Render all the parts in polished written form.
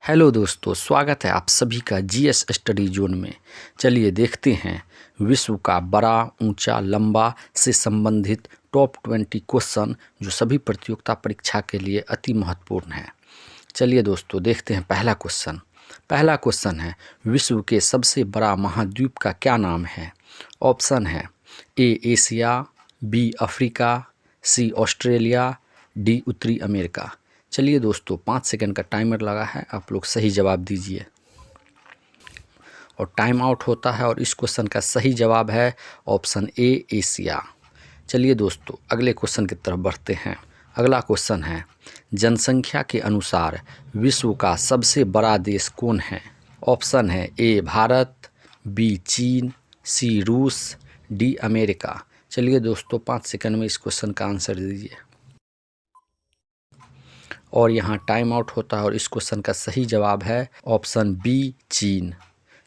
Hello दोस्तों, स्वागत है आप सभी का जीएस स्टडी जोन में। चलिए देखते हैं विश्व का बड़ा, ऊंचा, लंबा से संबंधित टॉप 20 क्वेश्चन जो सभी प्रतियोगिता परीक्षा के लिए अति महत्वपूर्ण है। चलिए दोस्तों देखते हैं पहला क्वेश्चन है विश्व के सबसे बड़ा महाद्वीप का क्या नाम है। ऑप्शन है A Asia, B Africa, C Australia, D उत्तरी अमेरिका। चलिए दोस्तों 5 सेकंड का टाइमर लगा है, आप लोग सही जवाब दीजिए और टाइम आउट होता है। और इस क्वेश्चन का सही जवाब है ऑप्शन ए एशिया। चलिए दोस्तों अगले क्वेश्चन की तरफ बढ़ते हैं। अगला क्वेश्चन है जनसंख्या के अनुसार विश्व का सबसे बड़ा देश कौन है। ऑप्शन है ए भारत, बी चीन, सी रूस, डी अमेरिका। चलिए दोस्तों 5 सेकंड में इस क्वेश्चन का आंसर दीजिए और यहाँ टाइम आउट होता है। और इस क्वेश्चन का सही जवाब है ऑप्शन बी चीन।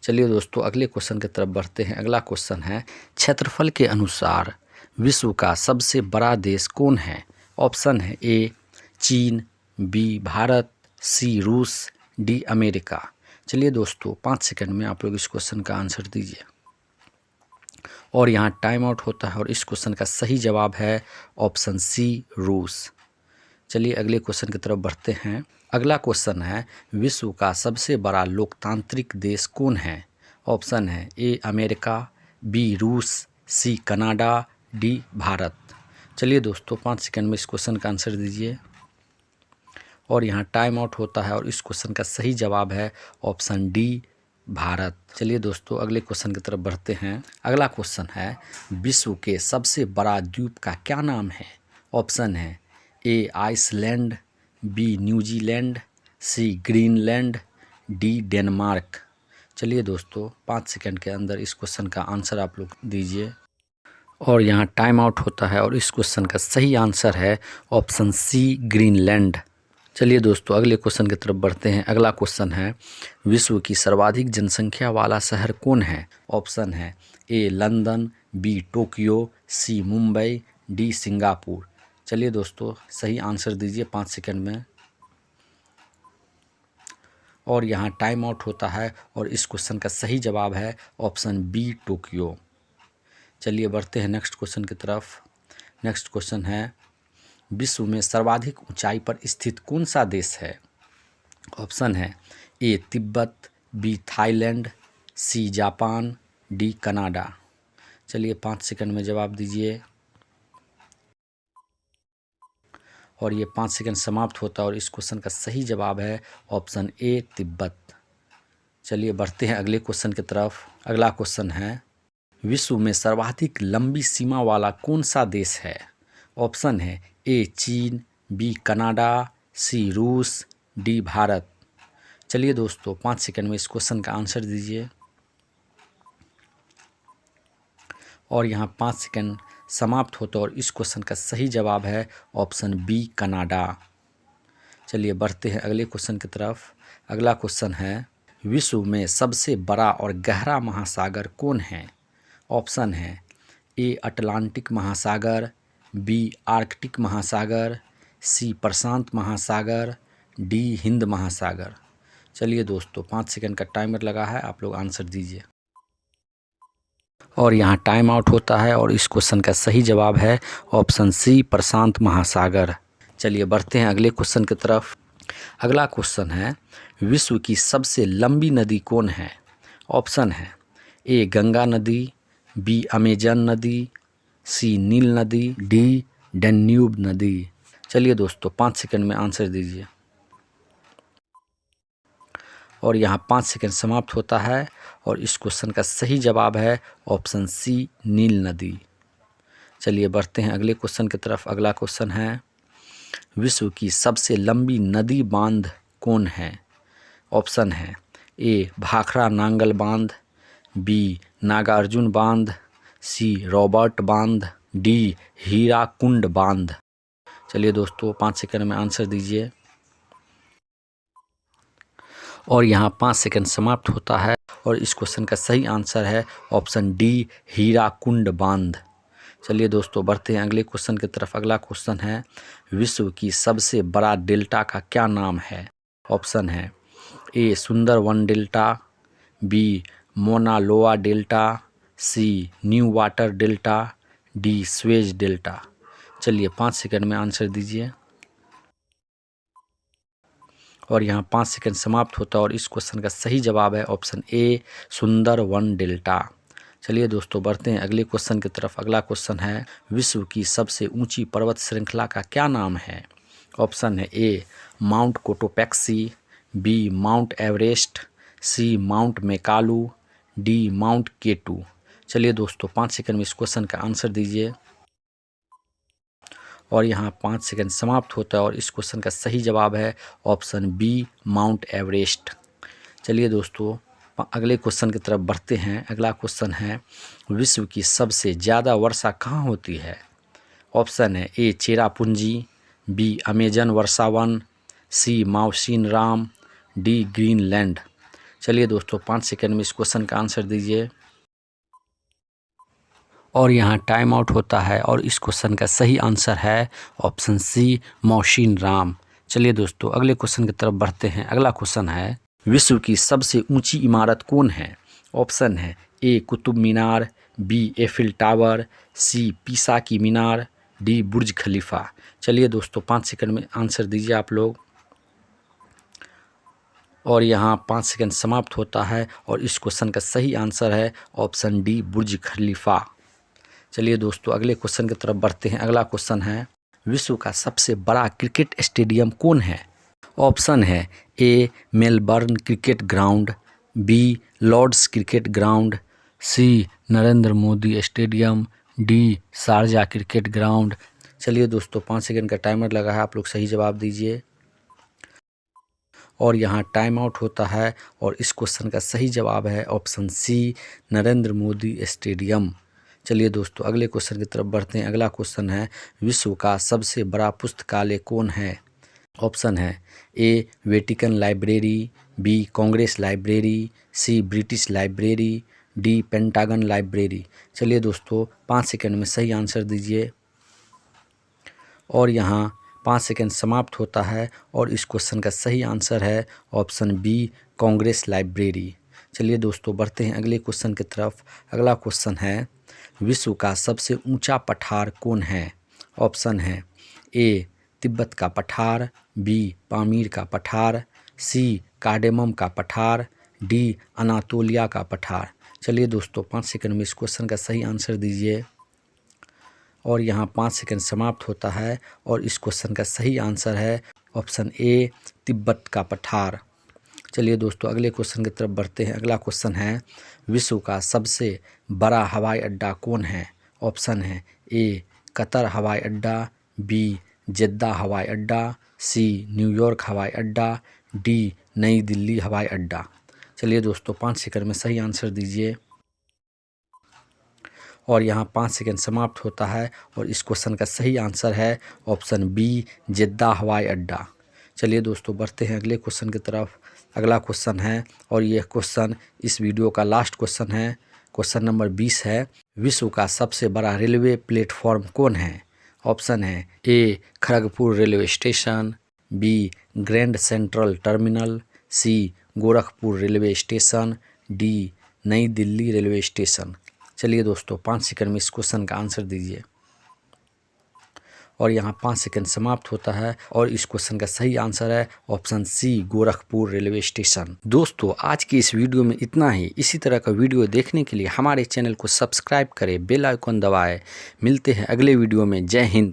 चलिए दोस्तों अगले क्वेश्चन की तरफ बढ़ते हैं। अगला क्वेश्चन है क्षेत्रफल के अनुसार विश्व का सबसे बड़ा देश कौन है। ऑप्शन है ए चीन, बी भारत, सी रूस, डी अमेरिका। चलिए दोस्तों 5 सेकंड में आप लोग इस क्वेश्चन का आंसर दीजिए और यहाँ टाइम आउट होता है। और इस क्वेश्चन का सही जवाब है ऑप्शन सी रूस। चलिए अगले क्वेश्चन की तरफ बढ़ते हैं। अगला क्वेश्चन है विश्व का सबसे बड़ा लोकतांत्रिक देश कौन है। ऑप्शन है ए अमेरिका, बी रूस, सी कनाडा, डी भारत। चलिए दोस्तों 5 सेकंड में इस क्वेश्चन का आंसर दीजिए और यहाँ टाइम आउट होता है। और इस क्वेश्चन का सही जवाब है ऑप्शन डी भारत। चलिए दोस्तों अगले क्वेश्चन की तरफ बढ़ते हैं। अगला क्वेश्चन है विश्व के सबसे बड़ा द्वीप का क्या नाम है। ऑप्शन है ए आइसलैंड, बी न्यूजीलैंड, सी ग्रीनलैंड, डी डेनमार्क। चलिए दोस्तों 5 सेकंड के अंदर इस क्वेश्चन का आंसर आप लोग दीजिए और यहाँ टाइम आउट होता है। और इस क्वेश्चन का सही आंसर है ऑप्शन सी ग्रीनलैंड। चलिए दोस्तों अगले क्वेश्चन की तरफ बढ़ते हैं। अगला क्वेश्चन है विश्व की सर्वाधिक जनसंख्या वाला शहर कौन है। ऑप्शन है ए लंदन, बी टोक्यो, सी मुंबई, डी सिंगापुर। चलिए दोस्तों सही आंसर दीजिए 5 सेकंड में और यहाँ टाइम आउट होता है। और इस क्वेश्चन का सही जवाब है ऑप्शन बी टोक्यो। चलिए बढ़ते हैं नेक्स्ट क्वेश्चन की तरफ। नेक्स्ट क्वेश्चन है विश्व में सर्वाधिक ऊंचाई पर स्थित कौन सा देश है। ऑप्शन है A Tibet, B Thailand, C Japan, D Canada. चलिए 5 सेकंड में जवाब दीजिए और ये 5 सेकंड समाप्त होता है। और इस क्वेश्चन का सही जवाब है ऑप्शन ए तिब्बत। चलिए बढ़ते हैं अगले क्वेश्चन की तरफ। अगला क्वेश्चन है विश्व में सर्वाधिक लंबी सीमा वाला कौन सा देश है। ऑप्शन है ए चीन, बी कनाडा, सी रूस, डी भारत। चलिए दोस्तों 5 सेकंड में इस क्वेश्चन का आंसर दीजिए और यहाँ 5 सेकंड समाप्त होता है। और इस क्वेश्चन का सही जवाब है ऑप्शन बी कनाडा। चलिए बढ़ते हैं अगले क्वेश्चन की तरफ। अगला क्वेश्चन है विश्व में सबसे बड़ा और गहरा महासागर कौन है। ऑप्शन है ए अटलांटिक महासागर, बी आर्कटिक महासागर, सी प्रशांत महासागर, डी हिंद महासागर। चलिए दोस्तों 5 सेकंड का टाइमर लगा है, आप लोग आंसर दीजिए और यहाँ टाइम आउट होता है। और इस क्वेश्चन का सही जवाब है ऑप्शन सी प्रशांत महासागर। चलिए बढ़ते हैं अगले क्वेश्चन की तरफ। अगला क्वेश्चन है विश्व की सबसे लंबी नदी कौन है। ऑप्शन है ए गंगा नदी, बी अमेजन नदी, सी नील नदी, डी डैन्यूब नदी। चलिए दोस्तों 5 सेकंड में आंसर दीजिए और यहाँ 5 सेकंड समाप्त होता है। और इस क्वेश्चन का सही जवाब है ऑप्शन सी नील नदी। चलिए बढ़ते हैं अगले क्वेश्चन की तरफ। अगला क्वेश्चन है विश्व की सबसे लंबी नदी बांध कौन है। ऑप्शन है ए भाखड़ा नांगल बांध, बी नागार्जुन बांध, सी रॉबर्ट बांध, डी हीराकुंड बांध। चलिए दोस्तों 5 सेकंड में आंसर दीजिए और यहाँ 5 सेकंड समाप्त होता है। और इस क्वेश्चन का सही आंसर है ऑप्शन डी हीराकुंड बांध। चलिए दोस्तों बढ़ते हैं अगले क्वेश्चन की तरफ। अगला क्वेश्चन है विश्व की सबसे बड़ा डेल्टा का क्या नाम है। ऑप्शन है A Sundarban delta, B Mauna Loa delta, C new water delta, D Suez delta. चलिए 5 सेकंड में आंसर दीजिए। और यहाँ 5 सेकंड समाप्त होता है और इस क्वेश्चन का सही जवाब है ऑप्शन ए सुंदरवन डेल्टा। चलिए दोस्तों बढ़ते हैं अगले क्वेश्चन की तरफ। अगला क्वेश्चन है विश्व की सबसे ऊंची पर्वत श्रृंखला का क्या नाम है? ऑप्शन है A mount Cotopaxi, B mount Everest, C mount Makalu, D mount K two. चलिए दोस्तों 5 सेकंड में इस क्वेश्चन का आंसर दीजिए। और यहाँ 5 सेकंड समाप्त होता है और इस क्वेश्चन का सही जवाब है ऑप्शन बी माउंट एवरेस्ट। चलिए दोस्तों अगले क्वेश्चन की तरफ बढ़ते हैं। अगला क्वेश्चन है विश्व की सबसे ज़्यादा वर्षा कहाँ होती है? ऑप्शन है ए चेरापूंजी, बी अमेजन वर्षावन, सी माउसिन राम, डी ग्रीनलैंड। चलिए दोस्तों 5 सेकंड में इस क्वेश्चन का आंसर दीजिए। और यहाँ टाइम आउट होता है और इस क्वेश्चन का सही आंसर है ऑप्शन सी माउसिन राम। चलिए दोस्तों अगले क्वेश्चन की तरफ बढ़ते हैं। अगला क्वेश्चन है विश्व की सबसे ऊंची इमारत कौन है? ऑप्शन है ए Qutub Minar, B Eiffel tower, सी पीसा की मीनार, डी बुर्ज खलीफा। चलिए दोस्तों 5 सेकंड में आंसर दीजिए आप लोग। और यहाँ 5 सेकंड समाप्त होता है और इस क्वेश्चन का सही आंसर है ऑप्शन डी बुर्ज खलीफा। चलिए दोस्तों अगले क्वेश्चन की तरफ बढ़ते हैं। अगला क्वेश्चन है विश्व का सबसे बड़ा क्रिकेट स्टेडियम कौन है? ऑप्शन है A Melbourne cricket ground, B Lord's cricket ground, C Narendra Modi stadium, D Sharjah cricket ground. चलिए दोस्तों 5 सेकंड का टाइमर लगा है, आप लोग सही जवाब दीजिए। और यहाँ टाइम आउट होता है और इस क्वेश्चन का सही जवाब है option C Narendra Modi stadium. चलिए दोस्तों अगले क्वेश्चन की तरफ बढ़ते हैं। अगला क्वेश्चन है विश्व का सबसे बड़ा पुस्तकालय कौन है? ऑप्शन है A Vatican library, B Congress library, C British library, D Pentagon library. चलिए दोस्तों 5 सेकंड में सही आंसर दीजिए। और यहाँ 5 सेकंड समाप्त होता है और इस क्वेश्चन का सही आंसर है ऑप्शन बी कांग्रेस लाइब्रेरी। चलिए दोस्तों बढ़ते हैं अगले क्वेश्चन की तरफ। अगला क्वेश्चन है विश्व का सबसे ऊंचा पठार कौन है? ऑप्शन है ए तिब्बत का पठार, बी पामीर का पठार, सी कार्डेमम का पठार, डी अनातोलिया का पठार। चलिए दोस्तों 5 सेकंड में इस क्वेश्चन का सही आंसर दीजिए। और यहाँ 5 सेकंड समाप्त होता है और इस क्वेश्चन का सही आंसर है ऑप्शन ए तिब्बत का पठार। चलिए दोस्तों अगले क्वेश्चन की तरफ बढ़ते हैं। अगला क्वेश्चन है विश्व का सबसे बड़ा हवाई अड्डा कौन है? ऑप्शन है ए कतर हवाई अड्डा, बी जेद्दा हवाई अड्डा, सी न्यूयॉर्क हवाई अड्डा, डी नई दिल्ली हवाई अड्डा। चलिए दोस्तों 5 सेकंड में सही आंसर दीजिए। और यहाँ 5 सेकंड समाप्त होता है और इस क्वेश्चन का सही आंसर है ऑप्शन बी जेद्दा हवाई अड्डा। चलिए दोस्तों बढ़ते हैं अगले क्वेश्चन की तरफ। अगला क्वेश्चन है और यह क्वेश्चन इस वीडियो का लास्ट क्वेश्चन है। क्वेश्चन नंबर 20 है विश्व का सबसे बड़ा रेलवे प्लेटफॉर्म कौन है? ऑप्शन है A Kharagpur railway station, B grand central terminal, C Gorakhpur railway station, D Nai Delhi railway station. चलिए दोस्तों 5 सेकंड में इस क्वेश्चन का आंसर दीजिए। और यहाँ 5 सेकंड समाप्त होता है और इस क्वेश्चन का सही आंसर है option C Gorakhpur railway station. दोस्तों आज की इस वीडियो में इतना ही। इसी तरह का वीडियो देखने के लिए हमारे चैनल को सब्सक्राइब करें, बेल आइकन दबाएं। मिलते हैं अगले वीडियो में। जय हिंद।